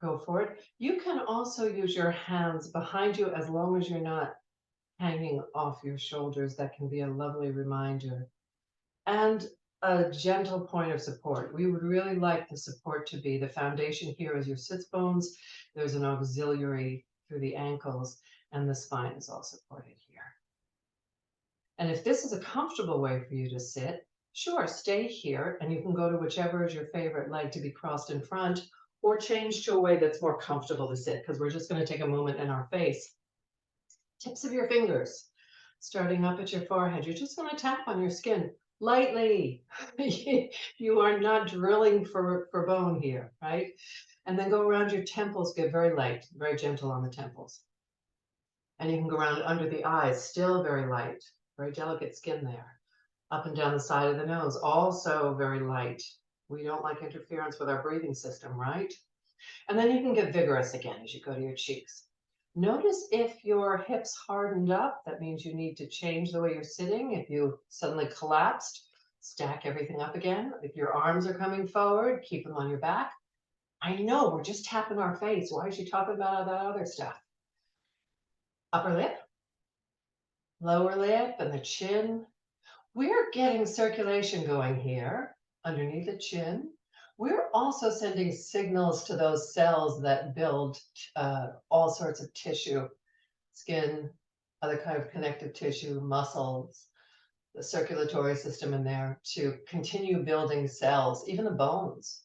go for it. You can also use your hands behind you as long as you're not hanging off your shoulders. That can be a lovely reminder. And a gentle point of support. We would really like the support to be, the foundation here is your sits bones. There's an auxiliary through the ankles, and the spine is all supported here. And if this is a comfortable way for you to sit, sure, stay here, and you can go to whichever is your favorite leg to be crossed in front, or change to a way that's more comfortable to sit, because we're just going to take a moment in our face. Tips of your fingers, starting up at your forehead. You're just going to tap on your skin lightly. You are not drilling for bone here, right? And then go around your temples, get very light, very gentle on the temples. And you can go around under the eyes, still very light, very delicate skin there. Up and down the side of the nose, also very light. We don't like interference with our breathing system, right? And then you can get vigorous again as you go to your cheeks. Notice if your hips hardened up, that means you need to change the way you're sitting. If you suddenly collapsed, stack everything up again. If your arms are coming forward, keep them on your back. I know we're just tapping our face. Why is she talking about all that other stuff? Upper lip, lower lip, and the chin. We're getting circulation going here underneath the chin. We're also sending signals to those cells that build all sorts of tissue, skin, other kind of connective tissue, muscles, the circulatory system in there to continue building cells, even the bones.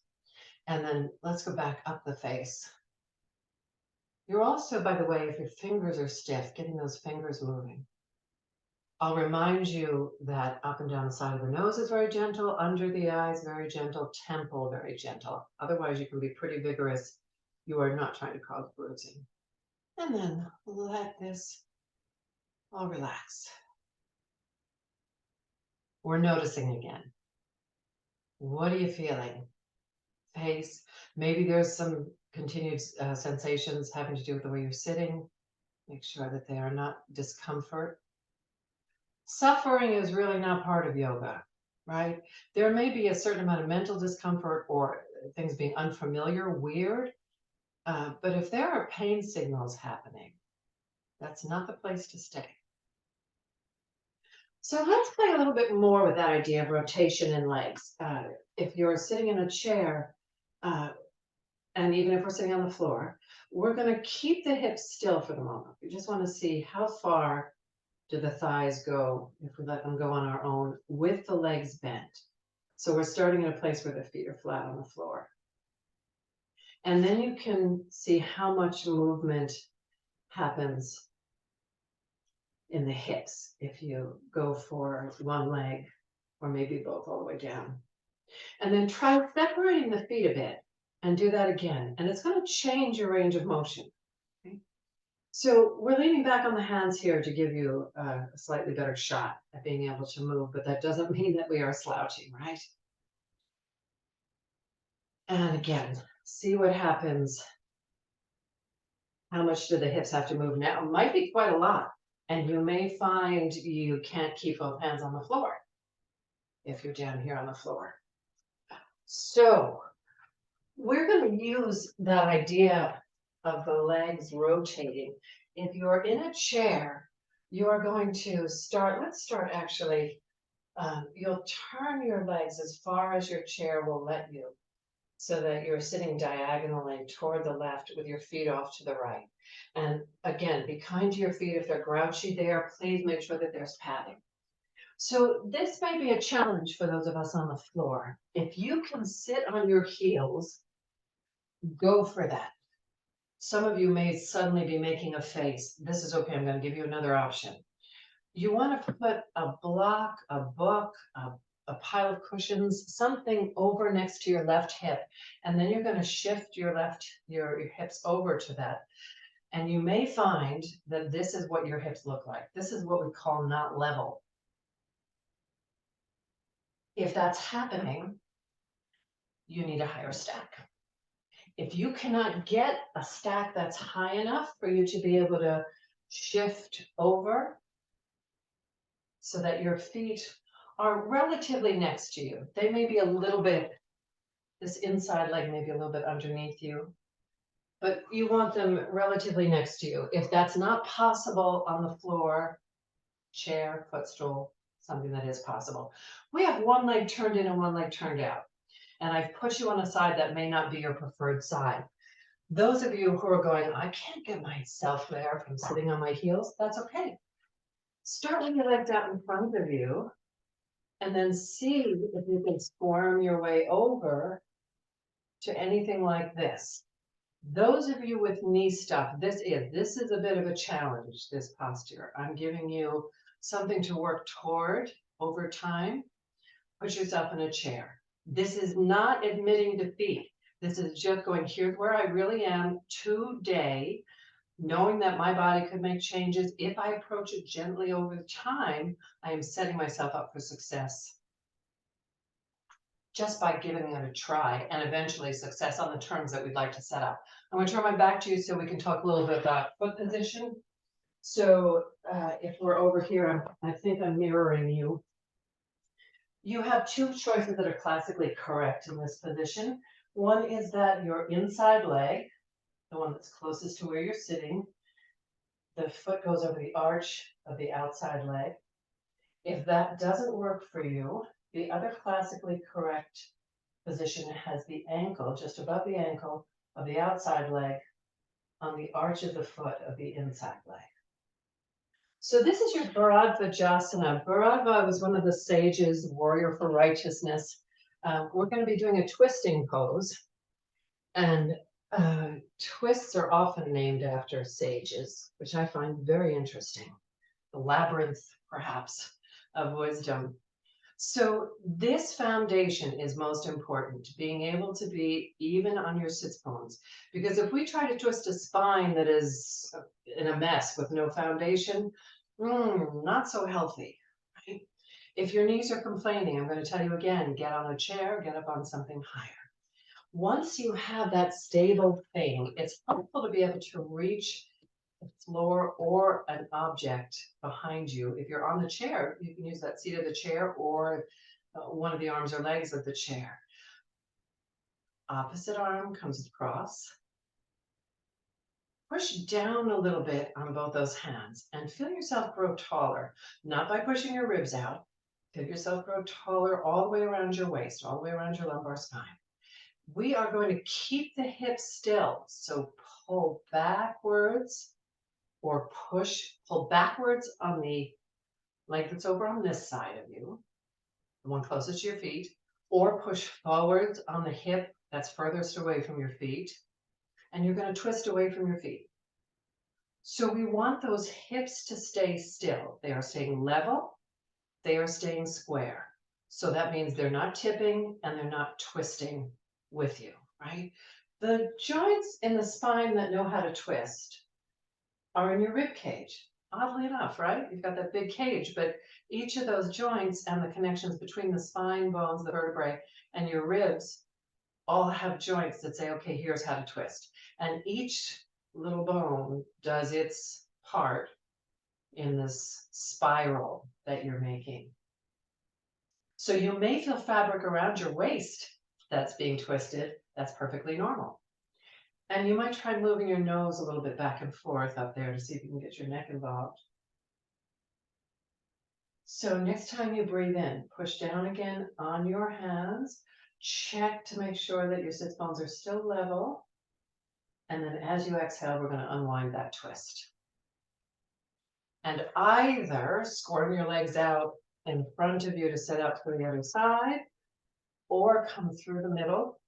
And then let's go back up the face. You're also, by the way, if your fingers are stiff, getting those fingers moving. I'll remind you that up and down the side of the nose is very gentle, under the eyes, very gentle, temple, very gentle. Otherwise, you can be pretty vigorous. You are not trying to cause bruising. And then let this all relax. We're noticing again. What are you feeling? Face. Maybe there's some continued sensations having to do with the way you're sitting. Make sure that they are not discomfort. Suffering is really not part of yoga, right? There may be a certain amount of mental discomfort or things being unfamiliar, weird, but if there are pain signals happening, that's not the place to stay. So let's play a little bit more with that idea of rotation in legs. If you're sitting in a chair, and even if we're sitting on the floor, we're going to keep the hips still for the moment. We just want to see how far do the thighs go if we let them go on our own with the legs bent. So we're starting in a place where the feet are flat on the floor. And then you can see how much movement happens in the hips if you go for one leg or maybe both all the way down. And then try separating the feet a bit and do that again. And it's going to change your range of motion. Okay? So we're leaning back on the hands here to give you a slightly better shot at being able to move, but that doesn't mean that we are slouching, right? And again, see what happens. How much do the hips have to move now? It might be quite a lot. And you may find you can't keep both hands on the floor if you're down here on the floor. So we're going to use that idea of the legs rotating. If you're in a chair, you are going to start, let's start actually, you'll turn your legs as far as your chair will let you so that you're sitting diagonally toward the left with your feet off to the right. And again, be kind to your feet. If they're grouchy there, please make sure that there's padding. So this may be a challenge for those of us on the floor. If you can sit on your heels, go for that. Some of you may suddenly be making a face. This is okay. I'm going to give you another option. You want to put a block, a book, a pile of cushions, something over next to your left hip. And then you're going to shift your hips over to that. And you may find that this is what your hips look like. This is what we call not level. If that's happening, you need a higher stack. If you cannot get a stack that's high enough for you to be able to shift over so that your feet are relatively next to you, they may be a little bit, this inside leg may be a little bit underneath you, but you want them relatively next to you. If that's not possible on the floor, chair, footstool, something that is possible. We have one leg turned in and one leg turned out. And I've put you on a side that may not be your preferred side. Those of you who are going, I can't get myself there from sitting on my heels, that's okay. Start with your legs out in front of you and then see if you can squirm your way over to anything like this. Those of you with knee stuff, this is a bit of a challenge, this posture. I'm giving you something to work toward over time. Put yourself in a chair. This is not admitting defeat. This is just going, here's where I really am today, knowing that my body could make changes. If I approach it gently over time, I am setting myself up for success. just by giving it a try and eventually success on the terms that we'd like to set up. I'm going to turn my back to you so we can talk a little bit about foot position. So if we're over here, I think I'm mirroring you. You have two choices that are classically correct in this position. One is that your inside leg, the one that's closest to where you're sitting, the foot goes over the arch of the outside leg. If that doesn't work for you, the other classically correct position has the ankle just above the ankle of the outside leg on the arch of the foot of the inside leg. So this is your Bharadvajasana. Bharadva was one of the sages, warrior for righteousness. We're going to be doing a twisting pose, and twists are often named after sages, which I find very interesting. The labyrinth, perhaps, of wisdom. So this foundation is most important, being able to be even on your sits bones. Because if we try to twist a spine that is in a mess with no foundation, not so healthy, right? If your knees are complaining, I'm going to tell you again, get on a chair, get up on something higher. Once you have that stable thing, it's helpful to be able to reach the floor or an object behind you. If you're on the chair, you can use that seat of the chair or one of the arms or legs of the chair. Opposite arm comes across. Push down a little bit on both those hands and feel yourself grow taller, not by pushing your ribs out. Feel yourself grow taller all the way around your waist, all the way around your lumbar spine. We are going to keep the hips still. So pull backwards or pull backwards on the leg that's over on this side of you, the one closest to your feet, or push forwards on the hip that's furthest away from your feet, and you're going to twist away from your feet. So we want those hips to stay still. They are staying level, they are staying square. So that means they're not tipping and they're not twisting with you, right? The joints in the spine that know how to twist are in your rib cage. Oddly enough, right? You've got that big cage, but each of those joints and the connections between the spine, bones, the vertebrae, and your ribs all have joints that say, okay, here's how to twist. And each little bone does its part in this spiral that you're making. So you may feel fabric around your waist that's being twisted. That's perfectly normal. And you might try moving your nose a little bit back and forth up there to see if you can get your neck involved. So next time you breathe in, push down again on your hands. Check to make sure that your sits bones are still level. And then as you exhale, we're going to unwind that twist. And either squirm your legs out in front of you to set up to the other side, or come through the middle.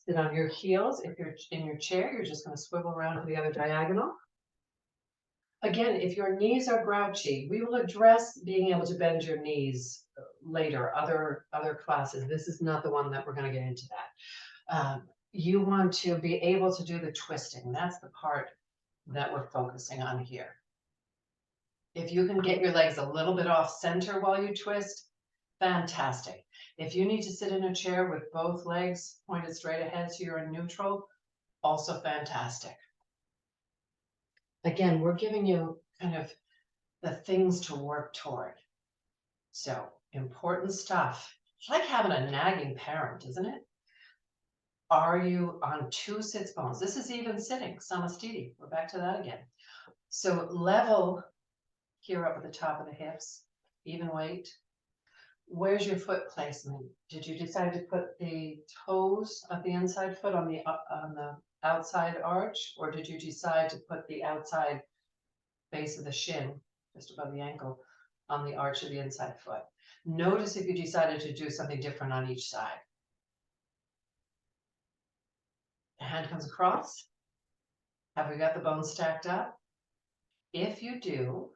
Sit on your heels. If you're in your chair, you're just going to swivel around to the other diagonal. Again, if your knees are grouchy, we will address being able to bend your knees later, other classes. This is not the one that we're going to get into that. You want to be able to do the twisting. That's the part that we're focusing on here. If you can get your legs a little bit off center while you twist, fantastic. If you need to sit in a chair with both legs pointed straight ahead so you're in neutral, also fantastic. Again, we're giving you kind of the things to work toward. So important stuff. It's like having a nagging parent, isn't it? Are you on two sits bones? This is even sitting, Samastiti. We're back to that again. So level here up at the top of the hips, even weight. Where's your foot placement? Did you decide to put the toes of the inside foot on the outside arch, or did you decide to put the outside base of the shin, just above the ankle, on the arch of the inside foot? Notice if you decided to do something different on each side. The hand comes across. Have we got the bones stacked up? If you do,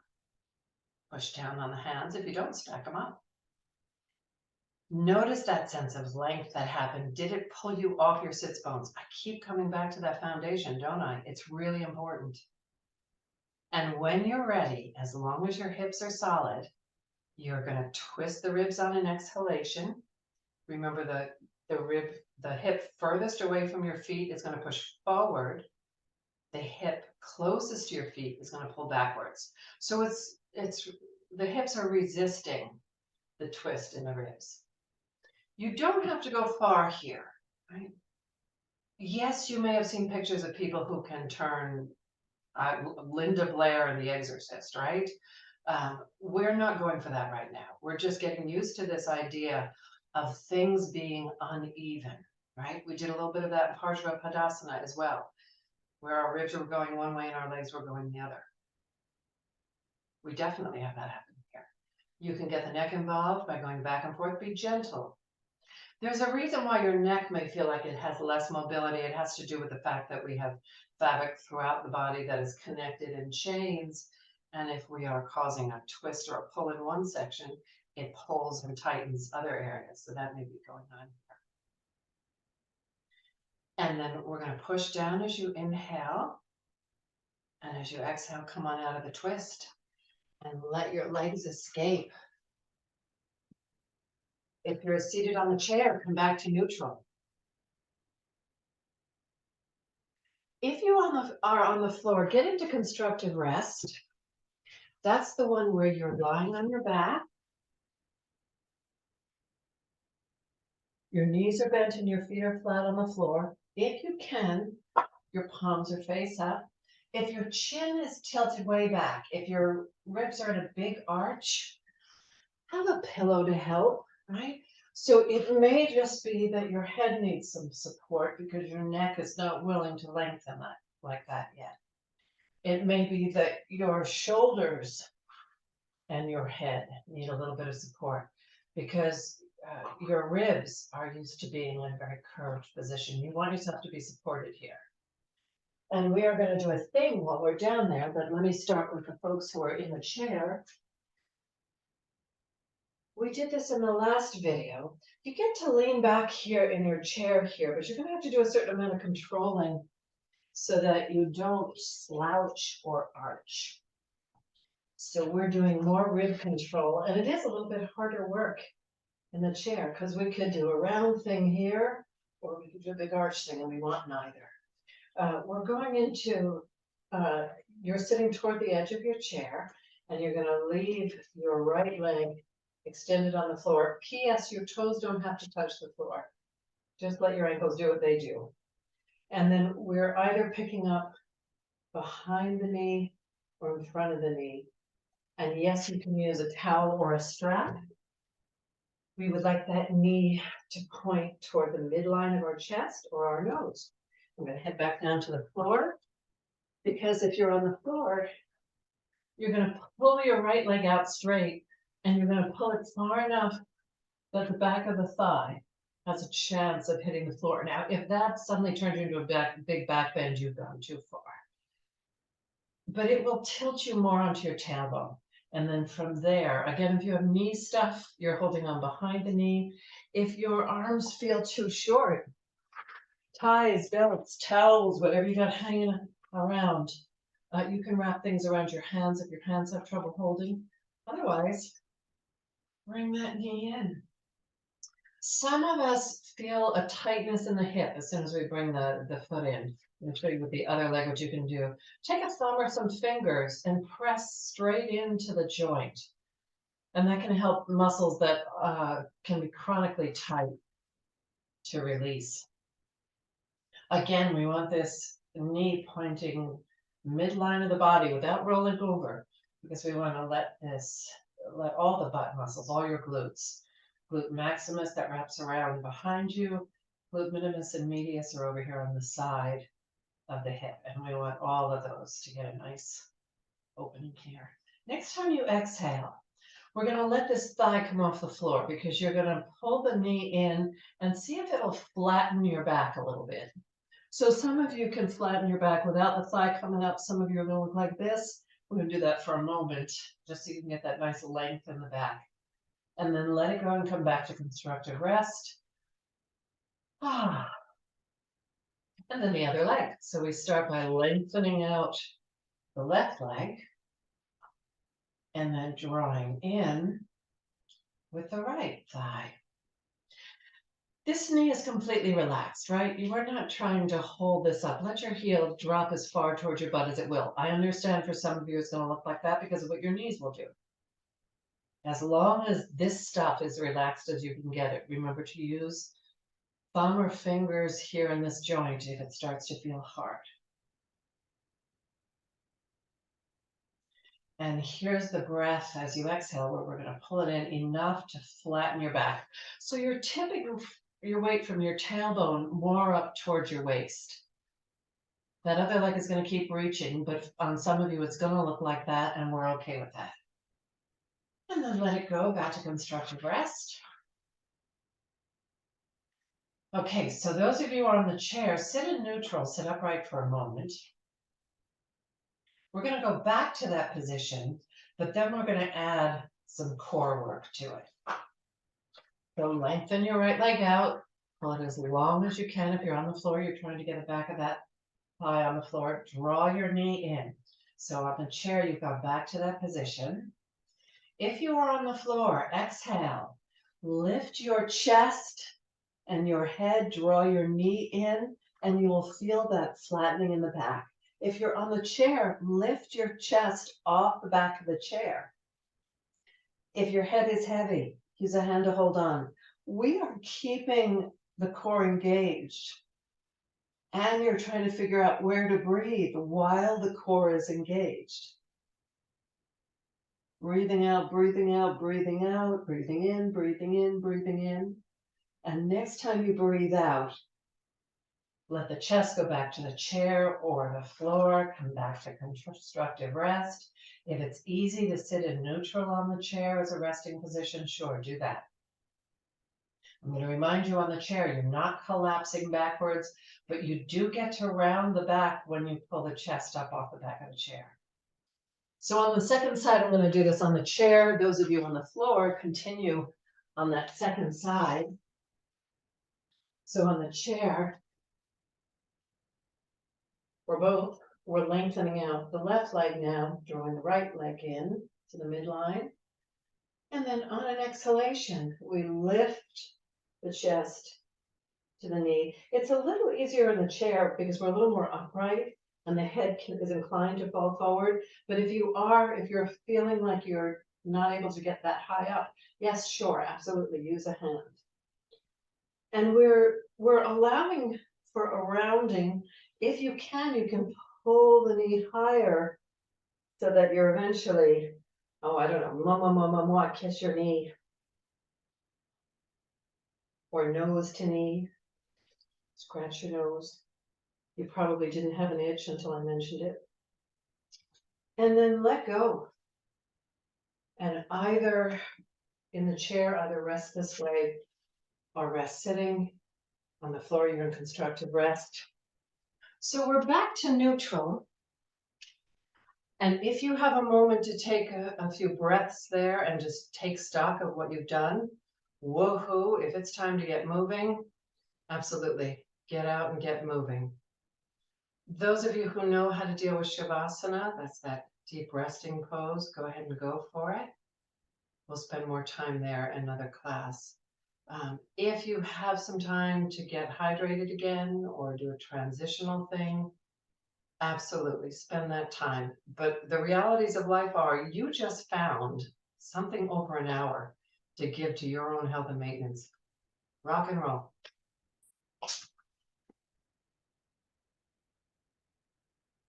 push down on the hands. If you don't, stack them up. Notice that sense of length that happened. Did it pull you off your sits bones? I keep coming back to that foundation, don't I? It's really important. And when you're ready, as long as your hips are solid, you're going to twist the ribs on an exhalation. Remember, the the hip furthest away from your feet is going to push forward. The hip closest to your feet is going to pull backwards. So it's the hips are resisting the twist in the ribs. You don't have to go far here, right? Yes, you may have seen pictures of people who can turn Linda Blair in The Exorcist, right? We're not going for that right now. We're just getting used to this idea of things being uneven, right? We did a little bit of that in Parsvapadasana as well, where our ribs were going one way and our legs were going the other. We definitely have that happen here. You can get the neck involved by going back and forth. Be gentle. There's a reason why your neck may feel like it has less mobility. It has to do with the fact that we have fabric throughout the body that is connected in chains. And if we are causing a twist or a pull in one section, it pulls and tightens other areas. So that may be going on here. And then we're going to push down as you inhale. And as you exhale, come on out of the twist and let your legs escape. If you're seated on the chair, come back to neutral. If you are on the floor, get into constructive rest. That's the one where you're lying on your back. Your knees are bent and your feet are flat on the floor. If you can, your palms are face up. If your chin is tilted way back, if your ribs are in a big arch, have a pillow to help, right? So it may just be that your head needs some support because your neck is not willing to lengthen like that yet. It may be that your shoulders and your head need a little bit of support because your ribs are used to being in a very curved position. You want yourself to be supported here. And we are going to do a thing while we're down there, but let me start with the folks who are in the chair. We did this in the last video. You get to lean back here in your chair here, but you're going to have to do a certain amount of controlling so that you don't slouch or arch. So we're doing more rib control, and it is a little bit harder work in the chair because we could do a round thing here, or we could do a big arch thing, and we want neither. We're going into, you're sitting toward the edge of your chair, and you're going to leave your right leg extended on the floor. P.S. Your toes don't have to touch the floor. Just let your ankles do what they do. And then we're either picking up behind the knee or in front of the knee. And yes, you can use a towel or a strap. We would like that knee to point toward the midline of our chest or our nose. I'm going to head back down to the floor because if you're on the floor, you're going to pull your right leg out straight and you're going to pull it far enough that the back of the thigh has a chance of hitting the floor. Now, if that suddenly turns into a big back bend, you've gone too far. But it will tilt you more onto your tailbone. And then from there, again, if you have knee stuff, you're holding on behind the knee. If your arms feel too short, ties, belts, towels, whatever you got hanging around, you can wrap things around your hands if your hands have trouble holding. Otherwise, bring that knee in. Some of us feel a tightness in the hip as soon as we bring the foot in. I'm going to show you with the other leg what you can do. Take a thumb or some fingers and press straight into the joint. And that can help muscles that can be chronically tight to release. Again, we want this knee pointing midline of the body without rolling over because we want to let all the butt muscles, all your glutes, glute maximus that wraps around behind you, glute minimus and medius are over here on the side of the hip, and we want all of those to get a nice opening here. Next time you exhale, we're going to let this thigh come off the floor because you're going to pull the knee in and see if it'll flatten your back a little bit. So some of you can flatten your back without the thigh coming up. Some of you are going to look like this. We're going to do that for a moment just so you can get that nice length in the back. And then let it go and come back to constructive rest. And then the other leg. So we start by lengthening out the left leg and then drawing in with the right thigh. This knee is completely relaxed, right? You are not trying to hold this up. Let your heel drop as far towards your butt as it will. I understand for some of you it's going to look like that because of what your knees will do. As long as this stuff is relaxed as you can get it, remember to use thumb or fingers here in this joint if it starts to feel hard. And here's the breath as you exhale, where we're going to pull it in enough to flatten your back. So you're tipping your weight from your tailbone more up towards your waist. That other leg is going to keep reaching, but on some of you, it's going to look like that, and we're okay with that. And then let it go back to constructive rest. Okay, so those of you on the chair, sit in neutral, sit upright for a moment. We're going to go back to that position, but then we're going to add some core work to it. So lengthen your right leg out, pull it as long as you can. If you're on the floor, you're trying to get the back of that thigh on the floor. Draw your knee in. So on the chair, you've gone back to that position. If you are on the floor, exhale, lift your chest and your head, draw your knee in, and you will feel that flattening in the back. If you're on the chair, lift your chest off the back of the chair. If your head is heavy, use a hand to hold on. We are keeping the core engaged. And you're trying to figure out where to breathe while the core is engaged. Breathing out, breathing out, breathing out, breathing in, breathing in, breathing in. And next time you breathe out, let the chest go back to the chair or the floor, come back to constructive rest. If it's easy to sit in neutral on the chair as a resting position, sure, do that. I'm going to remind you on the chair, you're not collapsing backwards, but you do get to round the back when you pull the chest up off the back of the chair. So on the second side, I'm going to do this on the chair. Those of you on the floor, continue on that second side. So on the chair, we're lengthening out the left leg now, drawing the right leg in to the midline. And then on an exhalation, we lift the chest to the knee. It's a little easier in the chair because we're a little more upright and the head is inclined to fall forward. But if you're feeling like you're not able to get that high up, yes, sure, absolutely, use a hand. And we're allowing for a rounding. If you can pull the knee higher so that you're eventually, oh, I don't know, kiss your knee. Or nose to knee, scratch your nose. You probably didn't have an itch until I mentioned it. And then let go. And either in the chair, either rest this way or rest sitting. On the floor, you're in constructive rest. So we're back to neutral. And if you have a moment to take a few breaths there and just take stock of what you've done, woohoo, if it's time to get moving, absolutely, get out and get moving. Those of you who know how to deal with Shavasana, that's that deep resting pose, go ahead and go for it. We'll spend more time there in another class. If you have some time to get hydrated again or do a transitional thing, absolutely spend that time. But the realities of life are you just found something over an hour to give to your own health and maintenance. Rock and roll.